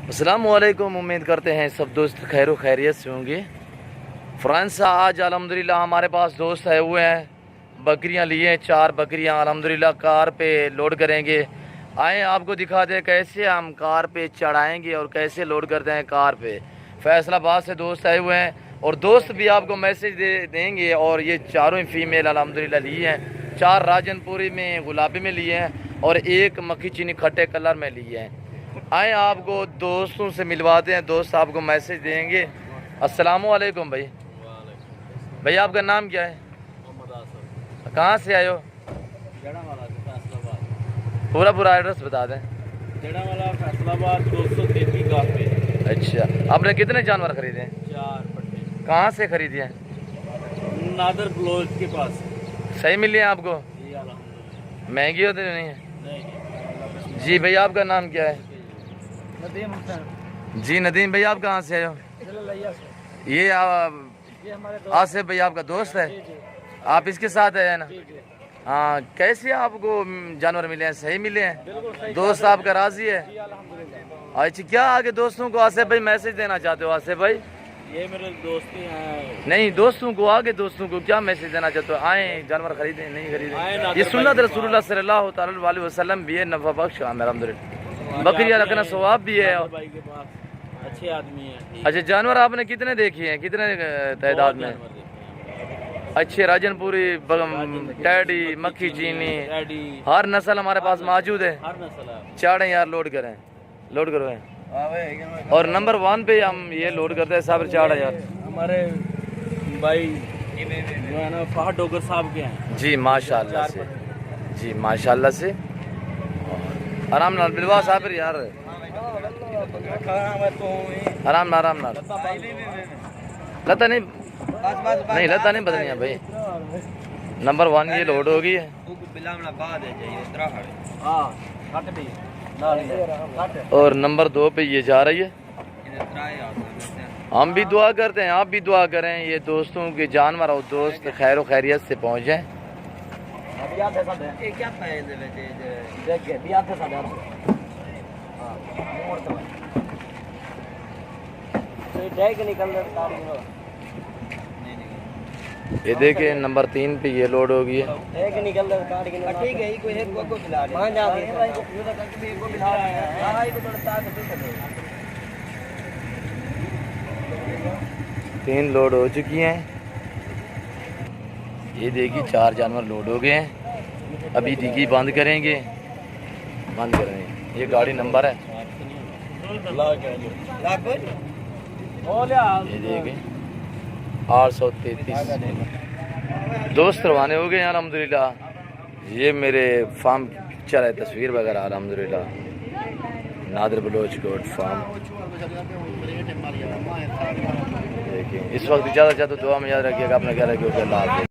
السلام علیکم، امید کرتے ہیں سب دوست خیر و خیریت سے ہوں گے۔ فرانس آج الحمدللہ ہمارے پاس دوست آئے ہوئے ہیں، بکریاں لیے ہیں، 4 بکریاں الحمدللہ کار پہ لوڈ کریں گے۔ آئیں آپ کو دکھا دیں کیسے ہم کار پہ چڑھائیں گے اور کیسے لوڈ کرتے ہیں کار پہ۔ فیصل آباد سے دوست آئے ہوئے ہیں اور دوست بھی آپ کو میسج دیں گے، اور یہ چاروں ہی فیمیل الحمدللہ لیے ہیں، 4 راجن پوری میں گلابی میں لیے ہیں اور 1 مکھی چینی کھٹے کلر میں لیے ہیں۔ آئیں آپ کو دوستوں سے ملواتے ہیں، دوست آپ کو میسج دیں گے۔ السلام علیکم بھائی۔ بھائی آپ کا نام کیا ہے؟ کہاں سے آئے ہو؟ پورا ایڈریس بتا دیں۔ فیصل آباد 233 کافی۔ اچھا، آپ نے کتنے جانور خریدے ہیں؟ 4 پٹے کہاں سے خریدے ہیں؟ نادر بلوچ کے پاس۔ صحیح ملی ہیں آپ کو؟ جی الحمدللہ۔ مہنگی ہوتی نہیں ہے؟ نہیں جی بھائی آپ کا نام کیا ہے؟ ندیم حسین۔ جی ندیم بھائی آپ کہاں سے آئے ہو؟ یہ آصف بھائی آپ کا دوست ہے؟ آپ اس کے ساتھ آئے ہیں نا؟ ہاں، کیسے آپ کو جانور ملے ہیں؟ صحیح ملے ہیں؟ دوست آپ کا راضی ہے؟ اچھا، کیا آگے دوستوں کو آصف بھائی میسج دینا چاہتے ہو؟ آصف بھائی یہ میرے دوست ہی ہیں۔ نہیں، دوستوں کو آگے دوستوں کو کیا میسج دینا چاہتے ہو؟ آئیں جانور خریدیں نہیں خریدیں؟ یہ سنت رسول اللہ صلی اللہ تعالی علیہ وسلم بھی ہے، نفع بخش ہے الحمدللہ، بکریاں رکھنا ثواب بھی ہے۔ بھائی کے پاس اچھے آدمی ہیں۔ اچھا، جانور آپ نے کتنے دیکھے ہیں؟ کتنے تعداد میں؟ اچھے راجن پوری، ٹیڈی، مکھی چینی، ہر نسل ہمارے پاس موجود ہے۔ ہر نسل ہے۔ چاڑیں یار لوڈ کریں، لوڈ کروائیں، اور نمبر 1 پہ ہم یہ لوڈ کرتے ہیں صابر 4000۔ ہمارے بھائی جو ہے نا فہد ڈوگر صاحب کے ہیں۔ جی ماشاءاللہ سے، جی ماشاءاللہ سے، آرام نال بلوا صابر یار، آرام نال لتا نہیں لتا نہیں بدنیاں بھائی۔ نمبر 1 یہ لوڈ ہو گئی ہے، اور نمبر 2 پہ یہ جا رہی ہے۔ ہم بھی دعا کرتے ہیں، آپ بھی دعا کریں، یہ دوستوں کے جانور اور دوست خیر و خیریت سے پہنچ جائیں۔ یہ دیکھیں نمبر 3 پہ یہ لوڈ ہو گئی ہے۔ 3 لوڈ ہو چکی ہیں۔ یہ دیکھیے 4 جانور لوڈ ہو گئے ہیں، ابھی ڈگی بند کریں گے، بند کریں گے۔ یہ گاڑی نمبر ہے، یہ دیکھیں 833۔ دوست روانے ہو گئے ہیں الحمدللہ۔ یہ میرے فارم پکچر ہے، تصویر وغیرہ الحمدللہ، نادر بلوچ گوٹ فارم۔ دیکھیں اس وقت زیادہ دعا میں یاد رکھیے گا، اپنا خیال رکھیے گا، اللہ حافظ۔